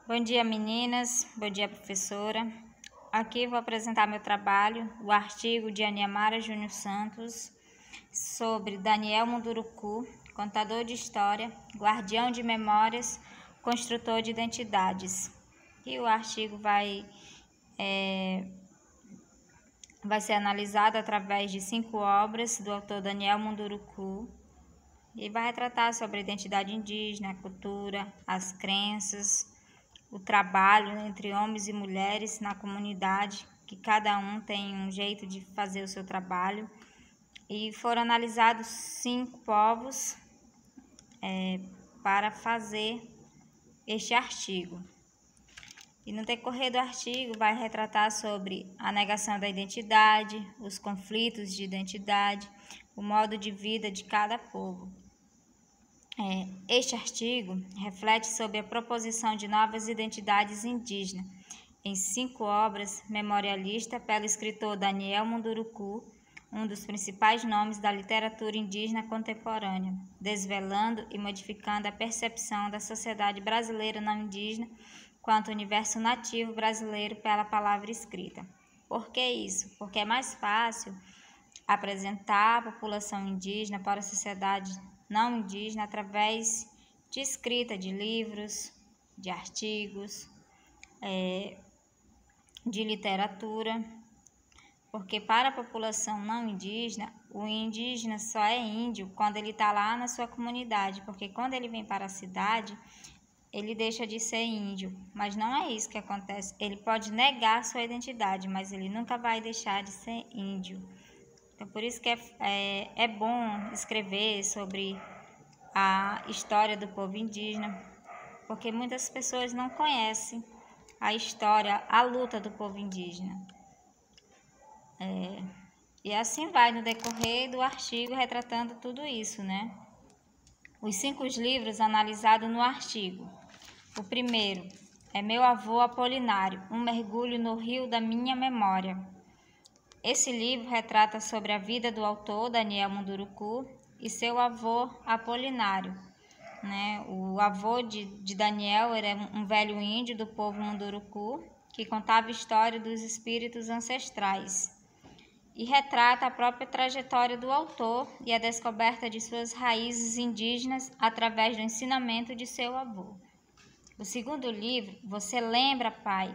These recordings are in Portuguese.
Bom dia, meninas. Bom dia, professora. Aqui vou apresentar meu trabalho, o artigo de Aniamara Júnior Santos, sobre Daniel Munduruku, contador de história, guardião de memórias, construtor de identidades. E o artigo vai ser analisado através de 5 obras do autor Daniel Munduruku e vai retratar sobre a identidade indígena, a cultura, as crenças, o trabalho entre homens e mulheres na comunidade, que cada um tem um jeito de fazer o seu trabalho. E foram analisados 5 povos para fazer este artigo. E no decorrer do artigo vai retratar sobre a negação da identidade, os conflitos de identidade, o modo de vida de cada povo. Este artigo reflete sobre a proposição de novas identidades indígenas em 5 obras memorialistas pelo escritor Daniel Munduruku, um dos principais nomes da literatura indígena contemporânea, desvelando e modificando a percepção da sociedade brasileira não indígena quanto ao universo nativo brasileiro pela palavra escrita. Por que isso? Porque é mais fácil apresentar a população indígena para a sociedade não indígena através de escrita de livros, de artigos, de literatura, porque para a população não indígena, o indígena só é índio quando ele está lá na sua comunidade, porque quando ele vem para a cidade, ele deixa de ser índio, mas não é isso que acontece. Ele pode negar sua identidade, mas ele nunca vai deixar de ser índio. Então, por isso que é bom escrever sobre a história do povo indígena, porque muitas pessoas não conhecem a história, a luta do povo indígena. E assim vai no decorrer do artigo retratando tudo isso, né? Os 5 livros analisados no artigo. O primeiro é Meu Avô Apolinário, um mergulho no rio da minha memória. Esse livro retrata sobre a vida do autor, Daniel Munduruku, e seu avô Apolinário. O avô de Daniel era um velho índio do povo Munduruku, que contava a história dos espíritos ancestrais e retrata a própria trajetória do autor e a descoberta de suas raízes indígenas através do ensinamento de seu avô. O segundo livro, Você Lembra, Pai?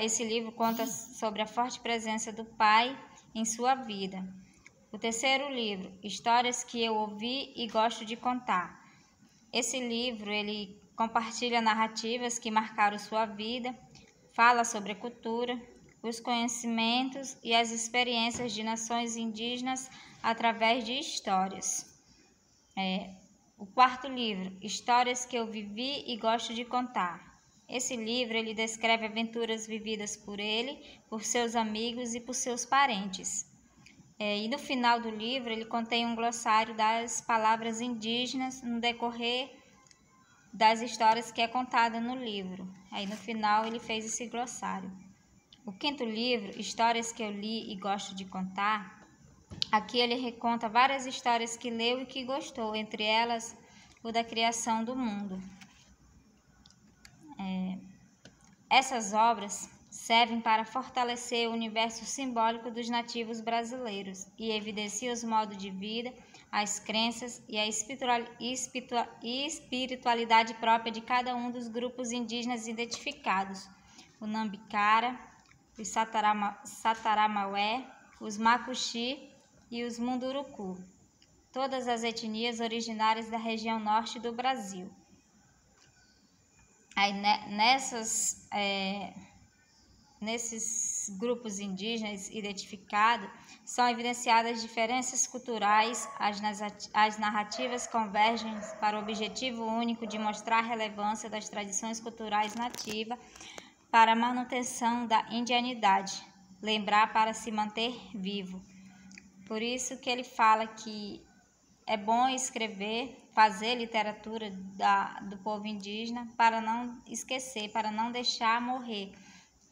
Esse livro conta sobre a forte presença do pai em sua vida. O terceiro livro, Histórias que eu ouvi e gosto de contar. Esse livro ele compartilha narrativas que marcaram sua vida, fala sobre a cultura, os conhecimentos e as experiências de nações indígenas através de histórias. O quarto livro, Histórias que eu vivi e gosto de contar. Esse livro ele descreve aventuras vividas por ele, por seus amigos e por seus parentes. E no final do livro ele contém um glossário das palavras indígenas no decorrer das histórias que é contada no livro. Aí no final ele fez esse glossário. O quinto livro, Histórias que eu li e gosto de contar, aqui ele reconta várias histórias que leu e que gostou, entre elas o da criação do mundo. Essas obras servem para fortalecer o universo simbólico dos nativos brasileiros e evidenciam os modos de vida, as crenças e a espiritualidade própria de cada um dos grupos indígenas identificados: o Nambicara, os Sataramaué, os Macuxi e os Munduruku, todas as etnias originárias da região norte do Brasil. Aí, nesses grupos indígenas identificados, são evidenciadas diferenças culturais, as narrativas convergem para o objetivo único de mostrar a relevância das tradições culturais nativas para a manutenção da indianidade, lembrar para se manter vivo. Por isso que ele fala que é bom escrever, fazer literatura do povo indígena para não esquecer, para não deixar morrer,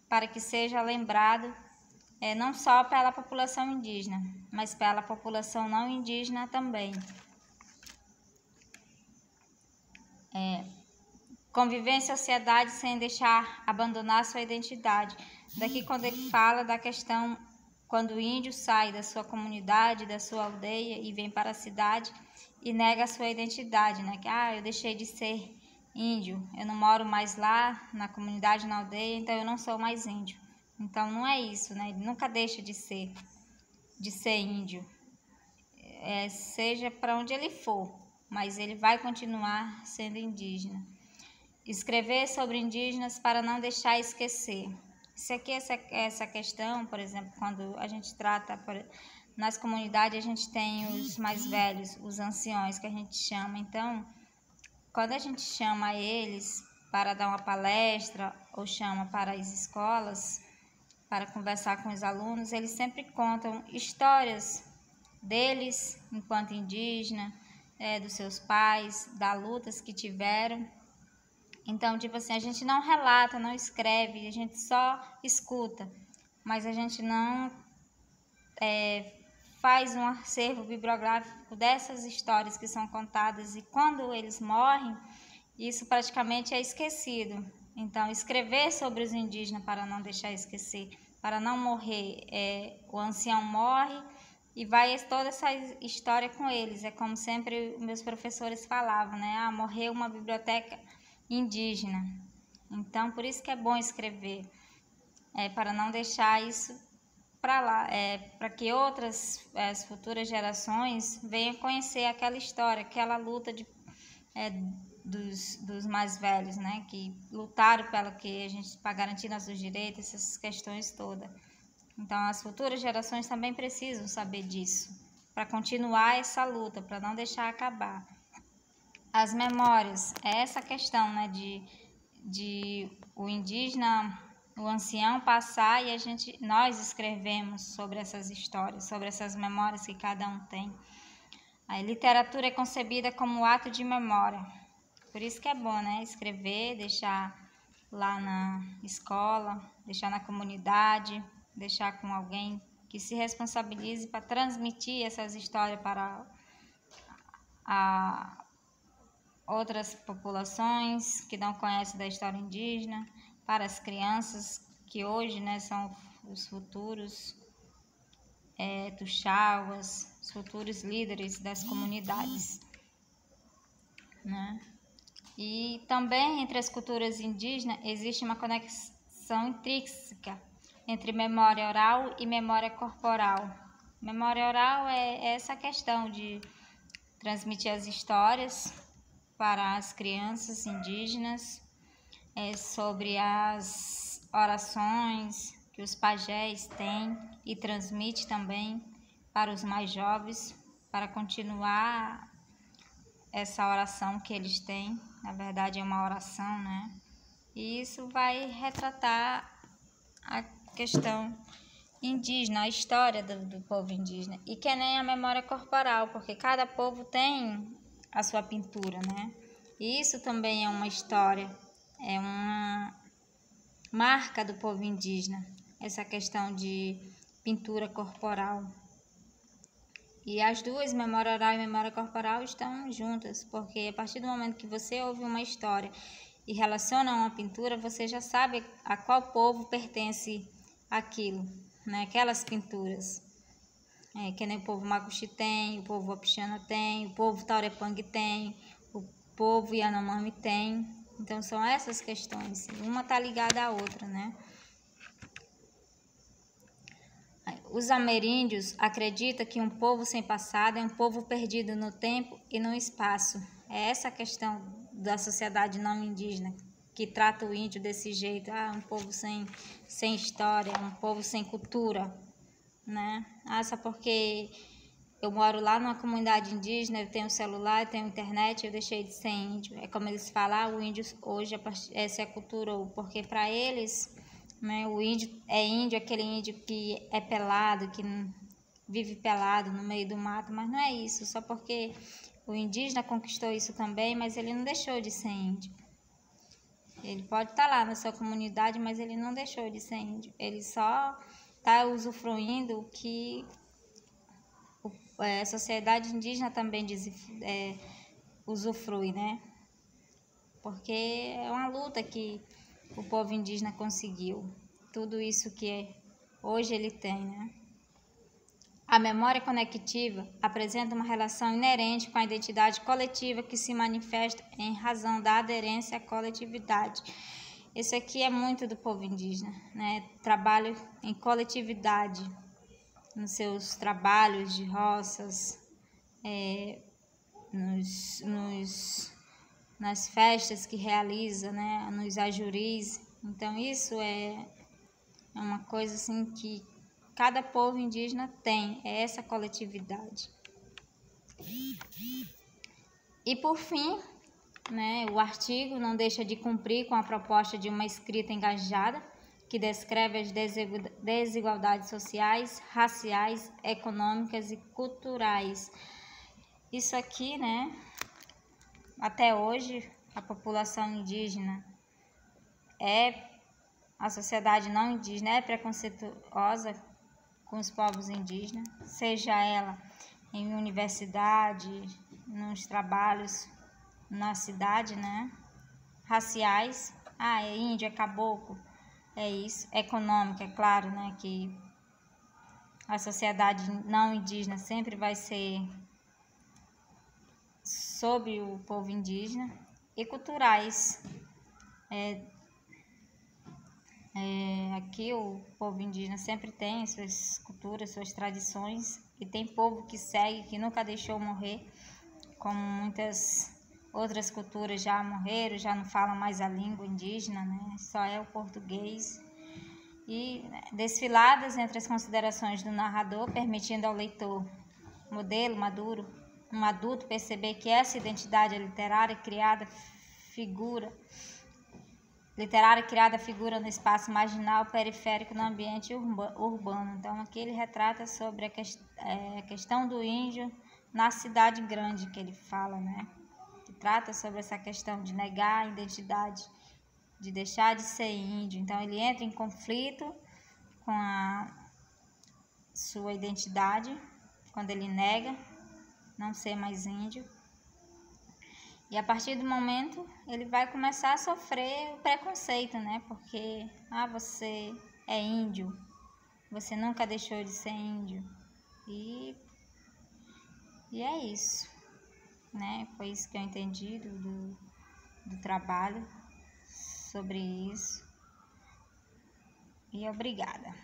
para que seja lembrado não só pela população indígena, mas pela população não indígena também. conviver em sociedade sem deixar abandonar sua identidade. Daqui quando ele fala da questão quando o índio sai da sua comunidade, da sua aldeia e vem para a cidade e nega a sua identidade, né? Que eu deixei de ser índio, eu não moro mais lá na comunidade, na aldeia, então eu não sou mais índio. Então não é isso, né? Ele nunca deixa de ser índio, seja para onde ele for, mas ele vai continuar sendo indígena. Escrever sobre indígenas para não deixar esquecer. Isso aqui, essa questão, por exemplo, quando a gente trata, nas comunidades a gente tem os mais velhos, os anciões que a gente chama. Então, quando a gente chama eles para dar uma palestra ou chama para as escolas, para conversar com os alunos, eles sempre contam histórias deles enquanto indígena, dos seus pais, das lutas que tiveram. Então, tipo assim, a gente não relata, não escreve, a gente só escuta, mas a gente não faz um acervo bibliográfico dessas histórias que são contadas, e quando eles morrem, isso praticamente é esquecido. Então, escrever sobre os indígenas para não deixar esquecer, para não morrer, o ancião morre e vai toda essa história com eles. É como sempre meus professores falavam, né? Morreu uma biblioteca indígena. Então, por isso que é bom escrever, para não deixar isso para lá, para que outras as futuras gerações venham conhecer aquela história, aquela luta dos mais velhos, né, que lutaram para garantir nossos direitos, essas questões todas. Então, as futuras gerações também precisam saber disso, para continuar essa luta, para não deixar acabar. As memórias, essa questão, né, de o indígena, o ancião passar e nós escrevemos sobre essas histórias, sobre essas memórias que cada um tem. A literatura é concebida como ato de memória. Por isso que é bom, né, escrever, deixar lá na escola, deixar na comunidade, deixar com alguém que se responsabilize para transmitir essas histórias para outras populações que não conhecem da história indígena, para as crianças que hoje, né, são os futuros tuxauas, os futuros líderes das comunidades, né? E também entre as culturas indígenas existe uma conexão intrínseca entre memória oral e memória corporal. Memória oral é essa questão de transmitir as histórias para as crianças indígenas, sobre as orações que os pajés têm e transmite também para os mais jovens, para continuar essa oração que eles têm. Na verdade é uma oração, né? E isso vai retratar a questão indígena, a história do povo indígena. E que nem a memória corporal, porque cada povo tem a sua pintura, né? E isso também é uma história, é uma marca do povo indígena, essa questão de pintura corporal. E as duas, memória oral e memória corporal, estão juntas, porque a partir do momento que você ouve uma história e relaciona a uma pintura, você já sabe a qual povo pertence aquilo, né? Aquelas pinturas. Que nem o povo Macuxi tem, o povo Wapixana tem, o povo Taurepang tem, o povo Yanomami tem. Então são essas questões, uma está ligada à outra, né? Os ameríndios acreditam que um povo sem passado é um povo perdido no tempo e no espaço. É essa a questão da sociedade não indígena, que trata o índio desse jeito, um povo sem história, um povo sem cultura, né? Só porque eu moro lá numa comunidade indígena, eu tenho celular, eu tenho internet, eu deixei de ser índio. É como eles falam, o índio hoje, essa é a cultura, porque para eles, né, o índio, aquele índio que é pelado, que vive pelado no meio do mato, mas não é isso, só porque o indígena conquistou isso também, mas ele não deixou de ser índio. Ele pode estar lá na sua comunidade, mas ele não deixou de ser índio. Ele só está usufruindo o que a sociedade indígena também usufrui, né? porque é uma luta que o povo indígena conseguiu. Tudo isso que hoje ele tem, né? A memória conectiva apresenta uma relação inerente com a identidade coletiva que se manifesta em razão da aderência à coletividade. Isso aqui é muito do povo indígena, né? Trabalho em coletividade, nos seus trabalhos de roças, nas festas que realiza, né? Nos ajuris. Então isso é uma coisa assim que cada povo indígena tem, é essa coletividade. E por fim, né, o artigo não deixa de cumprir com a proposta de uma escrita engajada, que descreve as desigualdades sociais, raciais, econômicas e culturais. Isso aqui, né, até hoje, a população indígena a sociedade não indígena é preconceituosa com os povos indígenas, seja ela em universidade, nos trabalhos na cidade, né? Raciais, é índio, é caboclo, é isso. Econômica, é claro, né? Que a sociedade não indígena sempre vai ser sob o povo indígena. E culturais, aqui o povo indígena sempre tem suas culturas, suas tradições, e tem povo que segue, que nunca deixou morrer, como muitas outras culturas já morreram, já não falam mais a língua indígena, né? Só é o português. E desfiladas entre as considerações do narrador, permitindo ao leitor, modelo maduro, um adulto, perceber que essa identidade literária criada figura no espaço marginal, periférico, no ambiente urbano. Então, aqui ele retrata sobre a questão do índio na cidade grande, que ele fala, né? Que trata sobre essa questão de negar a identidade, de deixar de ser índio. Então, ele entra em conflito com a sua identidade, quando ele nega não ser mais índio. E a partir do momento, ele vai começar a sofrer o preconceito, né? Porque, você é índio, você nunca deixou de ser índio. E é isso, né? Foi isso que eu entendi do trabalho sobre isso. E obrigada.